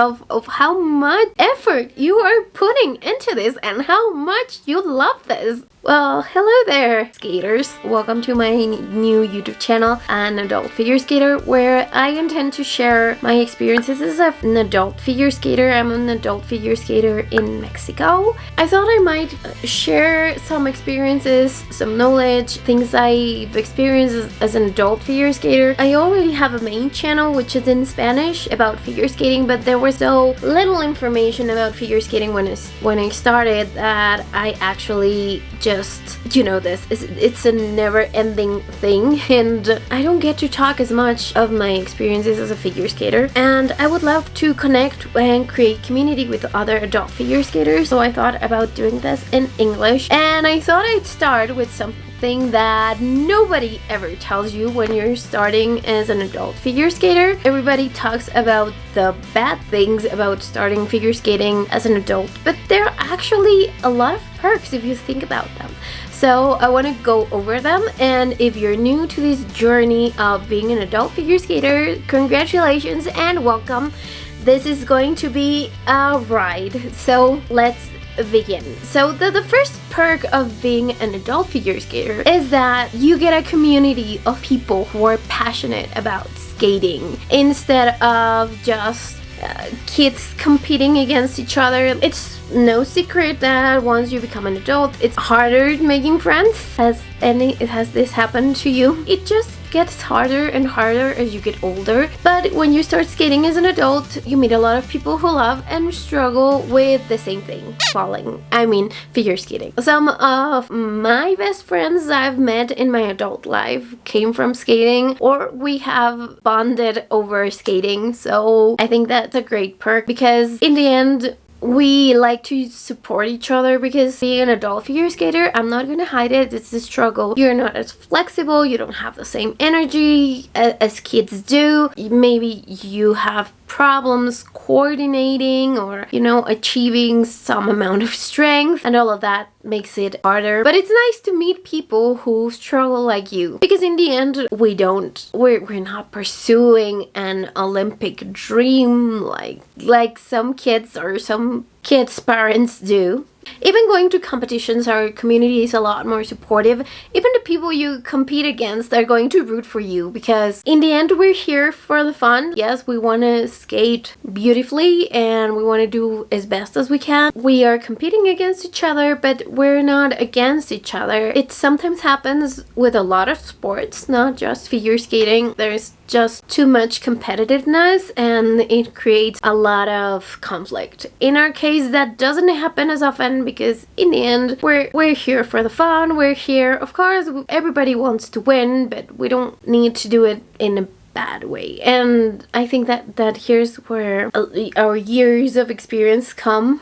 of how much effort you are putting into this and how much you love this. Well, hello there, skaters. Welcome to my new YouTube channel, An Adult Figure Skater, where I intend to share my experiences as an adult figure skater. I'm an adult figure skater in Mexico. I thought I might share some experiences, some knowledge, things I've experienced as an adult figure skater. I already have a main channel which is in Spanish about figure skating, but there was so little information about figure skating when I started that I actually it's a never-ending thing, and I don't get to talk as much of my experiences as a figure skater, and I would love to connect and create community with other adult figure skaters. So I thought about doing this in English, and I thought I'd start with something that nobody ever tells you when you're starting as an adult figure skater. Everybody talks about the bad things about starting figure skating as an adult, but there are actually a lot of perks if you think about them. So I want to go over them, and if you're new to this journey of being an adult figure skater, congratulations and welcome. This is going to be a ride, so let's begin. So the first perk of being an adult figure skater is that you get a community of people who are passionate about skating instead of just kids competing against each other. It's no secret that once you become an adult, it's harder making friends. Has this happened to you? It just gets harder and harder as you get older, but when you start skating as an adult, you meet a lot of people who love and struggle with the same thing, figure skating. Some of my best friends I've met in my adult life came from skating, or we have bonded over skating, so I think that's a great perk, because in the end, we like to support each other, because being an adult figure skater, I'm not gonna hide it, it's a struggle. You're not as flexible, you don't have the same energy as kids do. Maybe you have problems coordinating or, achieving some amount of strength, and all of that makes it harder. But it's nice to meet people who struggle like you, because in the end, we're not pursuing an Olympic dream like some kids or some kids' parents do. Even going to competitions, our community is a lot more supportive. Even the people you compete against are going to root for you, because in the end, we're here for the fun. Yes, we want to skate beautifully and we want to do as best as we can. We are competing against each other, but we're not against each other. It sometimes happens with a lot of sports, not just figure skating. There's just too much competitiveness and it creates a lot of conflict. In our case, that doesn't happen as often, because in the end, we're here for the fun. We're here, of course, everybody wants to win, but we don't need to do it in a bad way. And I think that here's where our years of experience come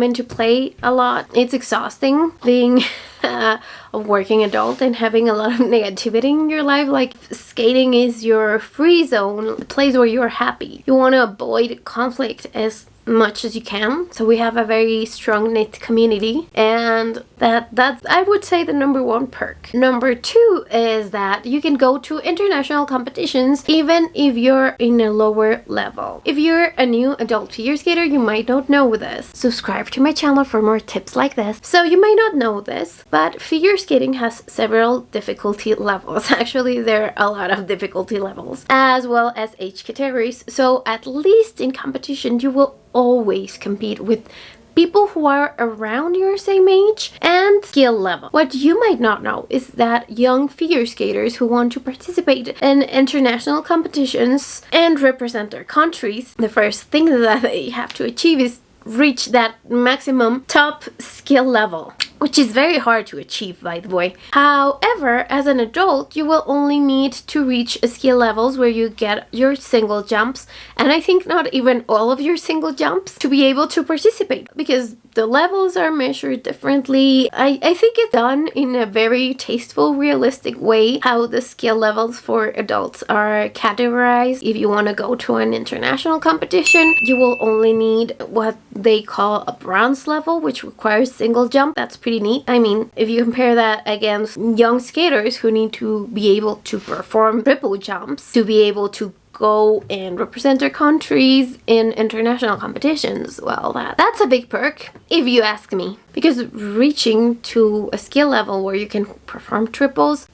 into play a lot. It's exhausting being a working adult and having a lot of negativity in your life. Like, skating is your free zone, the place where you're happy. You want to avoid conflict as much as you can, so we have a very strong knit community, and that's I would say the number one perk. Number two is that you can go to international competitions even if you're in a lower level. If you're a new adult figure skater, you might not know this. Subscribe to my channel for more tips like this. So you might not know this, but figure skating has several difficulty levels. Actually, there are a lot of difficulty levels, as well as age categories. So at least in competition, you will always compete with people who are around your same age and skill level. What you might not know is that young figure skaters who want to participate in international competitions and represent their countries, the first thing that they have to achieve is reach that maximum top skill level, which is very hard to achieve, by the way. However, as an adult, you will only need to reach skill levels where you get your single jumps, and I think not even all of your single jumps, to be able to participate, because the levels are measured differently. I think it's done in a very tasteful, realistic way, how the skill levels for adults are categorized. If you want to go to an international competition, you will only need what they call a bronze level, which requires single jump. That's pretty neat. I mean, if you compare that against young skaters who need to be able to perform triple jumps to be able to go and represent their countries in international competitions. Well, that's a big perk, if you ask me. Because reaching to a skill level where you can perform triples,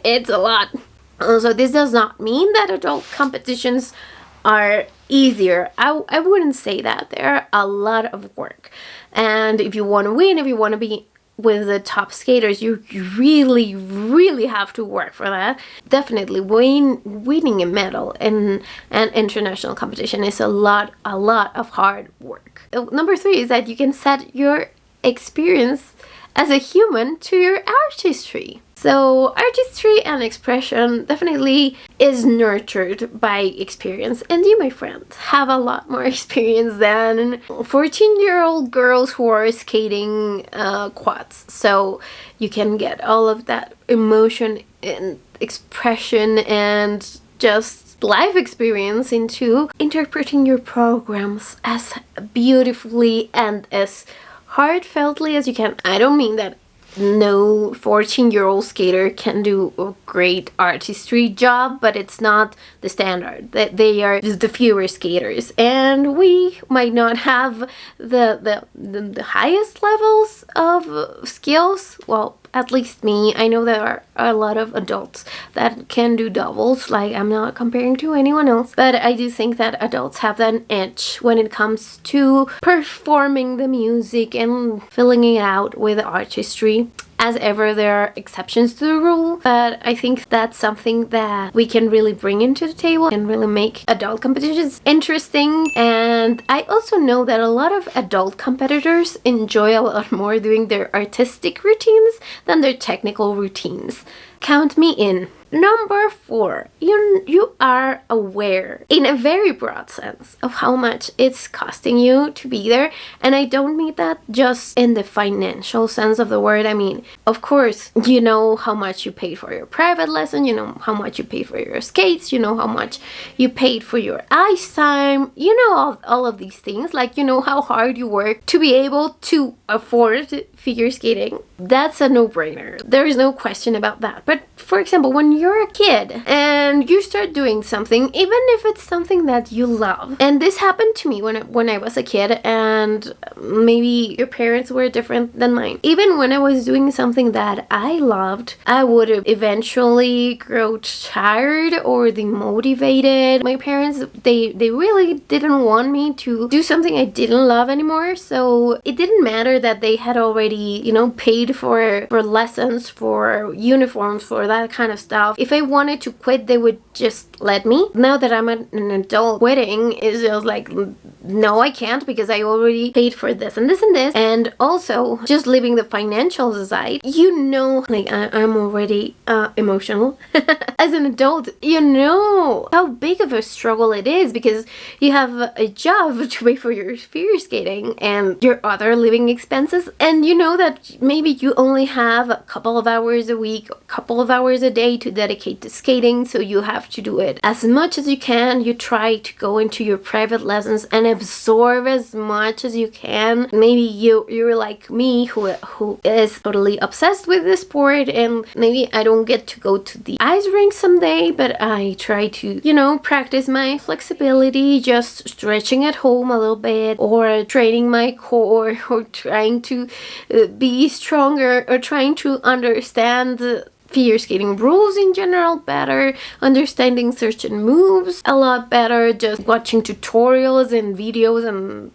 it's a lot. So this does not mean that adult competitions are easier. I wouldn't say that. They're a lot of work. And if you want to win, if you want to be with the top skaters, you really, really have to work for that. Definitely winning a medal in an international competition is a lot of hard work. Number 3 is that you can set your experience as a human to your artistry. So artistry and expression definitely is nurtured by experience. And you, my friends, have a lot more experience than 14-year-old girls who are skating quads. So you can get all of that emotion and expression and just life experience into interpreting your programs as beautifully and as heartfeltly as you can. I don't mean that no 14-year-old skater can do a great artistry job, but it's not the standard. That they are the fewer skaters, and we might not have the highest levels of skills. Well, at least me. I know there are a lot of adults that can do doubles. Like, I'm not comparing to anyone else, but I do think that adults have an edge when it comes to performing the music and filling it out with artistry. As ever, there are exceptions to the rule, but I think that's something that we can really bring into the table and really make adult competitions interesting. And I also know that a lot of adult competitors enjoy a lot more doing their artistic routines than their technical routines. Count me in. Number 4, you are aware in a very broad sense of how much it's costing you to be there. And I don't mean that just in the financial sense of the word. I mean, of course, you know how much you paid for your private lesson, you know how much you paid for your skates, you know how much you paid for your ice time, you know all of these things. Like, you know how hard you work to be able to afford figure skating. That's a no-brainer. There is no question about that. But for example, when you're a kid and you start doing something, even if it's something that you love, and this happened to me when I was a kid, and maybe your parents were different than mine. Even when I was doing something that I loved, I would eventually grow tired or demotivated. My parents, they really didn't want me to do something I didn't love anymore, so it didn't matter that they had already, you know, paid for lessons, for uniforms, for that kind of stuff. If I wanted to quit, they would just let me. Now that I'm an adult, quitting is just like, no, I can't, because I already paid for this and this and this. And also, just leaving the financials aside, you know, like I'm already emotional. As an adult, you know how big of a struggle it is, because you have a job to pay for your figure skating and your other living expenses, and you know that maybe you only have a couple of hours a week, a couple of hours a day to dedicate to skating, so you have to do it as much as you can. You try to go into your private lessons and absorb as much as you can. Maybe you're like me, who is totally obsessed with the sport, and maybe I don't get to go to the ice rink someday, but I try to, you know, practice my flexibility, just stretching at home a little bit, or training my core, or trying to be stronger, or trying to understand figure skating rules in general better, understanding certain moves a lot better, just watching tutorials and videos and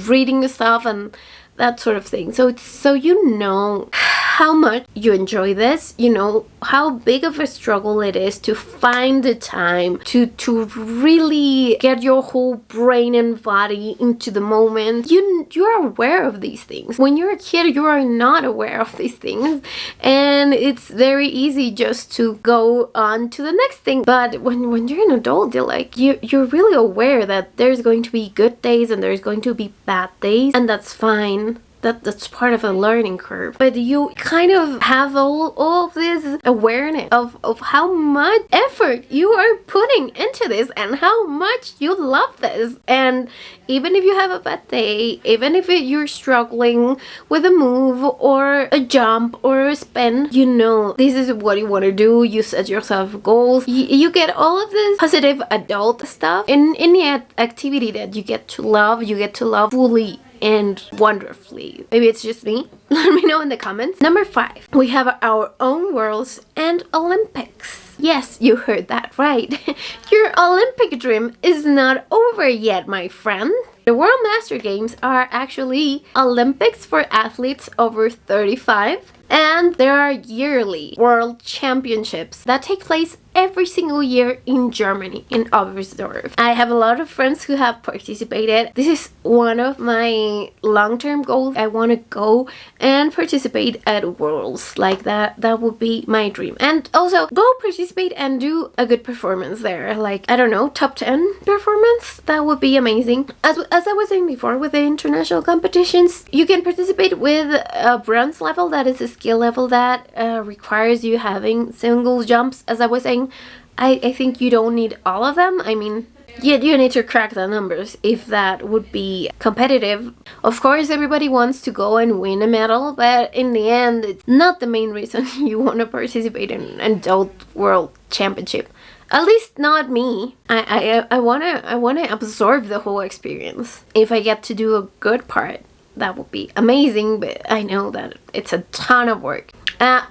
reading stuff and that sort of thing. So you know how much you enjoy this, you know how big of a struggle it is to find the time to really get your whole brain and body into the moment. You're aware of these things. When you're a kid, you are not aware of these things, and it's very easy just to go on to the next thing. But when you're an adult, you're really aware that there's going to be good days and there's going to be bad days, and that's fine. that's part of a learning curve. But you kind of have all of this awareness of how much effort you are putting into this and how much you love this. And even if you have a bad day, even if you're struggling with a move or a jump or a spin, you know this is what you want to do. You set yourself goals. You get all of this positive adult stuff in the activity that you get to love. You get to love fully and wonderfully. Maybe it's just me. Let me know in the comments. Number 5, we have our own worlds and Olympics. Yes, you heard that right. Your Olympic dream is not over yet, my friend. The World Master Games are actually Olympics for athletes over 35, and there are yearly World Championships that take place every single year in Germany, in Oberstdorf. I have a lot of friends who have participated. This is one of my long-term goals. I want to go and participate at Worlds like that. That would be my dream. And also go participate and do a good performance there. Like, I don't know, top 10 performance? That would be amazing. As I was saying before, with the international competitions, you can participate with a bronze level. That is a skill level that requires you having single jumps. As I was saying, I think you don't need all of them. I mean, you need to crack the numbers if that would be competitive. Of course, everybody wants to go and win a medal, but in the end, it's not the main reason you want to participate in an adult world championship. At least not me. I wanna absorb the whole experience. If I get to do a good part, that would be amazing, but I know that it's a ton of work.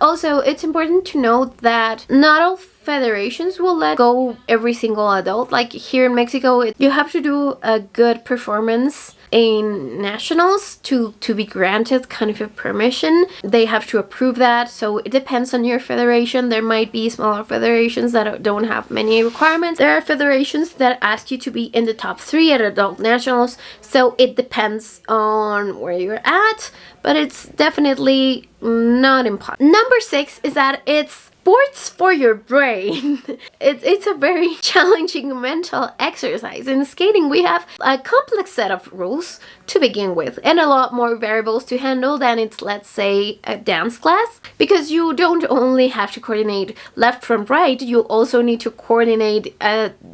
Also, it's important to note that not all federations will let go every single adult. Like here in Mexico, you have to do a good performance in nationals to be granted kind of a permission. They have to approve that, so it depends on your federation. There might be smaller federations that don't have many requirements. There are federations that ask you to be in the top 3 at adult nationals, so it depends on where you're at, but it's definitely not impossible. Number 6 is that it's sports for your brain. It's a very challenging mental exercise. In skating, we have a complex set of rules to begin with and a lot more variables to handle than it's, let's say, a dance class, because you don't only have to coordinate left from right, you also need to coordinate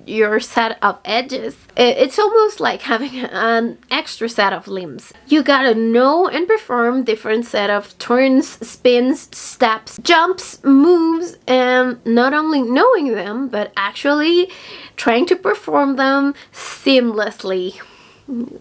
your set of edges. It's almost like having an extra set of limbs. You gotta know and perform different set of turns, spins, steps, jumps, moves, and not only knowing them, but actually trying to perform them seamlessly.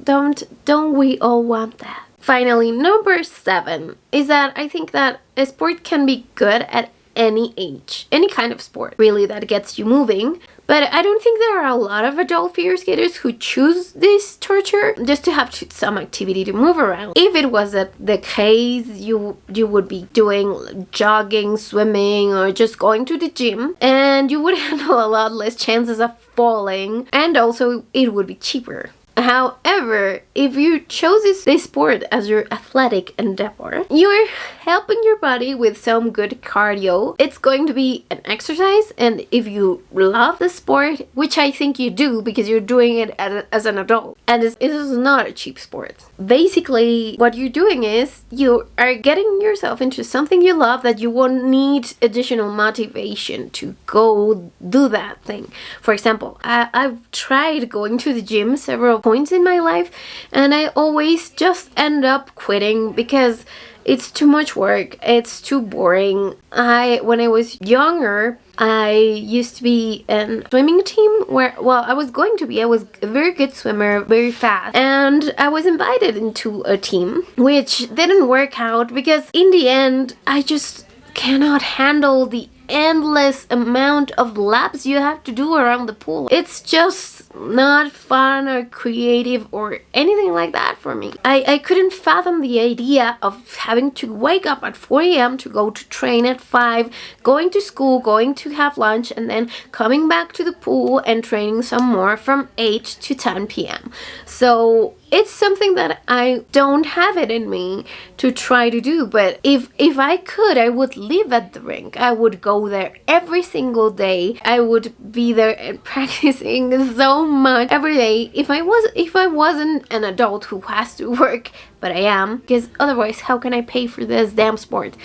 Don't we all want that? Finally, number 7 is that I think that a sport can be good at any age, any kind of sport really that gets you moving. But I don't think there are a lot of adult figure skaters who choose this torture just to have some activity to move around. If it was the case, you would be doing jogging, swimming, or just going to the gym, and you would handle a lot less chances of falling, and also it would be cheaper. However, if you chose this sport as your athletic endeavor, you're helping your body with some good cardio. It's going to be an exercise, and if you love the sport, which I think you do because you're doing it as an adult, and it is not a cheap sport. Basically, what you're doing is you are getting yourself into something you love that you won't need additional motivation to go do that thing. For example, I've tried going to the gym several points in my life, and I always just end up quitting because it's too much work. It's too boring. When I was younger, I used to be in a swimming team I was a very good swimmer, very fast, and I was invited into a team, which didn't work out because in the end, I just cannot handle the endless amount of laps you have to do around the pool. It's just not fun or creative or anything like that for me. I couldn't fathom the idea of having to wake up at 4 a.m. to go to train at 5, going to school, going to have lunch, and then coming back to the pool and training some more from 8 to 10 p.m. So it's something that I don't have it in me to try to do. But if I could, I would live at the rink. I would go there every single day. I would be there and practicing so much every day. If I wasn't an adult who has to work, but I am, because otherwise how can I pay for this damn sport?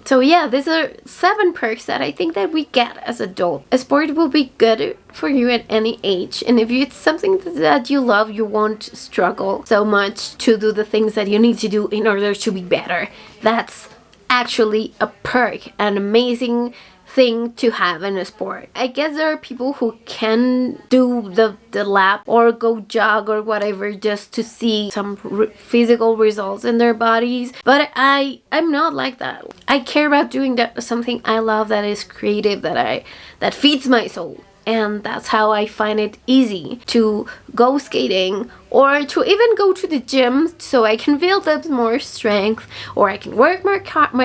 So yeah, these are 7 perks that I think that we get as adults. A sport will be good for you at any age, and if it's something that you love, you won't struggle so much to do the things that you need to do in order to be better. That's actually a perk, an amazing thing to have in a sport. I guess there are people who can do the lap or go jog or whatever just to see some physical results in their bodies, but I'm not like that. I care about doing something I love, that is creative, that feeds my soul. And that's how I find it easy to go skating, or to even go to the gym so I can build up more strength, or I can work my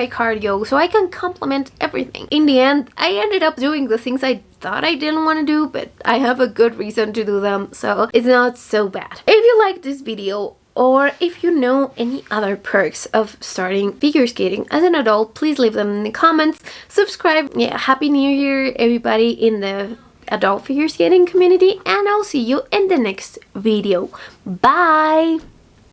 cardio so I can complement everything. In the end, I ended up doing the things I thought I didn't want to do, but I have a good reason to do them, so it's not so bad. If you like this video, or if you know any other perks of starting figure skating as an adult, please leave them in the comments. Subscribe. Yeah, Happy New Year, everybody in the adult figure skating community, and I'll see you in the next video. Bye!